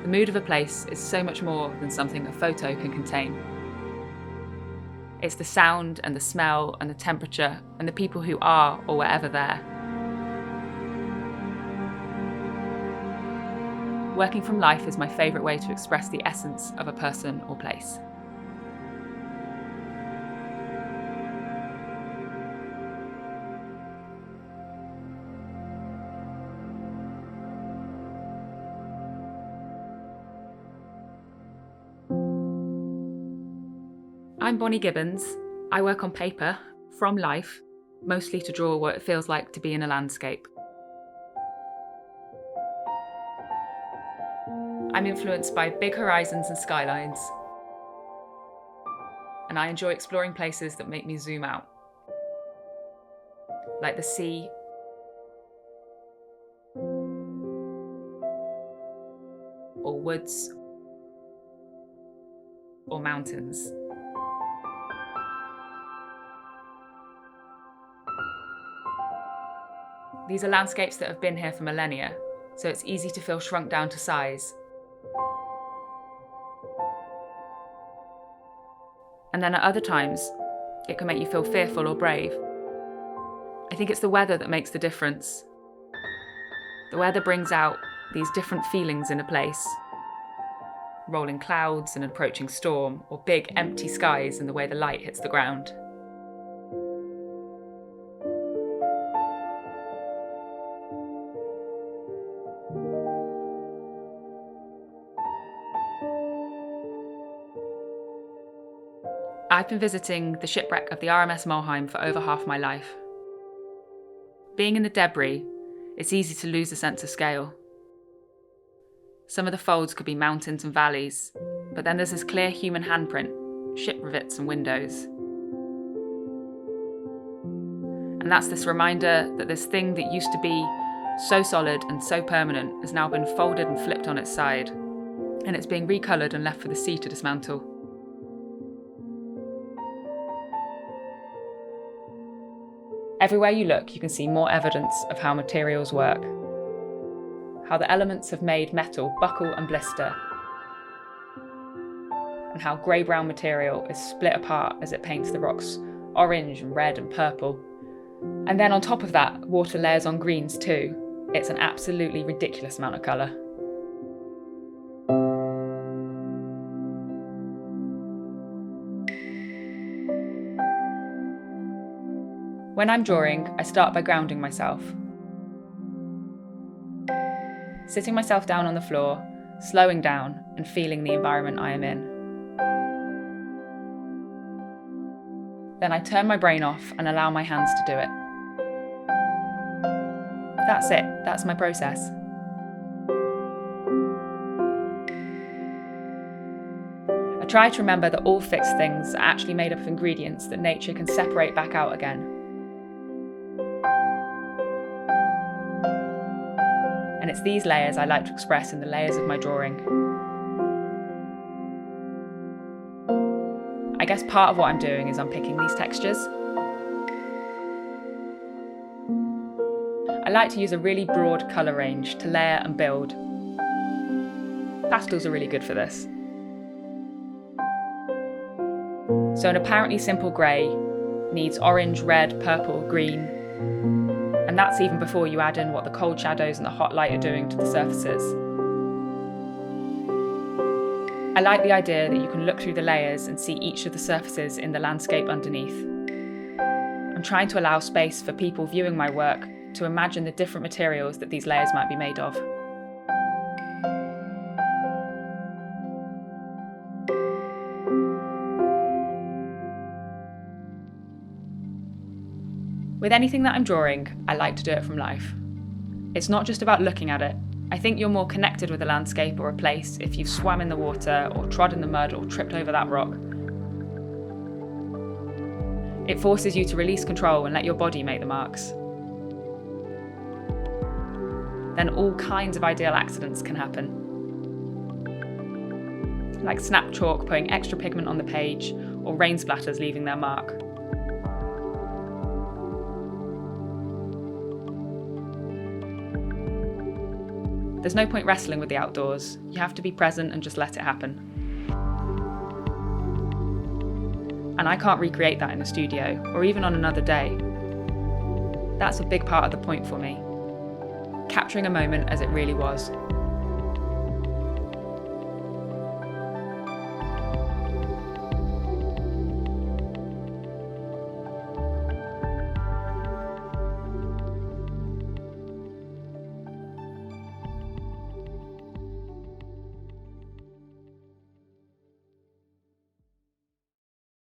The mood of a place is so much more than something a photo can contain. It's the sound and the smell and the temperature and the people who are or were ever there. Working from life is my favourite way to express the essence of a person or place. I'm Bonnie Gibbons. I work on paper, from life, mostly to draw what it feels like to be in a landscape. I'm influenced by big horizons and skylines, and I enjoy exploring places that make me zoom out, like the sea, or woods, or mountains. These are landscapes that have been here for millennia, so it's easy to feel shrunk down to size. And then at other times, it can make you feel fearful or brave. I think it's the weather that makes the difference. The weather brings out these different feelings in a place. Rolling clouds and an approaching storm, or big empty skies and the way the light hits the ground. I've been visiting the shipwreck of the RMS Mulheim for over half my life. Being in the debris, it's easy to lose a sense of scale. Some of the folds could be mountains and valleys, but then there's this clear human handprint, ship rivets and windows. And that's this reminder that this thing that used to be so solid and so permanent has now been folded and flipped on its side, and it's being recoloured and left for the sea to dismantle. Everywhere you look, you can see more evidence of how materials work. How the elements have made metal buckle and blister. And how grey-brown material is split apart as it paints the rocks orange and red and purple. And then on top of that, water layers on greens too. It's an absolutely ridiculous amount of colour. When I'm drawing, I start by grounding myself. Sitting myself down on the floor, slowing down and feeling the environment I am in. Then I turn my brain off and allow my hands to do it. That's it, that's my process. I try to remember that all fixed things are actually made up of ingredients that nature can separate back out again. And it's these layers I like to express in the layers of my drawing. I guess part of what I'm doing is unpicking these textures. I like to use a really broad colour range to layer and build. Pastels are really good for this. So an apparently simple grey needs orange, red, purple, green. And that's even before you add in what the cold shadows and the hot light are doing to the surfaces. I like the idea that you can look through the layers and see each of the surfaces in the landscape underneath. I'm trying to allow space for people viewing my work to imagine the different materials that these layers might be made of. With anything that I'm drawing, I like to do it from life. It's not just about looking at it. I think you're more connected with a landscape or a place if you've swam in the water or trod in the mud or tripped over that rock. It forces you to release control and let your body make the marks. Then all kinds of ideal accidents can happen. Like snap chalk putting extra pigment on the page or rain splatters leaving their mark. There's no point wrestling with the outdoors. You have to be present and just let it happen. And I can't recreate that in the studio, or even on another day. That's a big part of the point for me. Capturing a moment as it really was.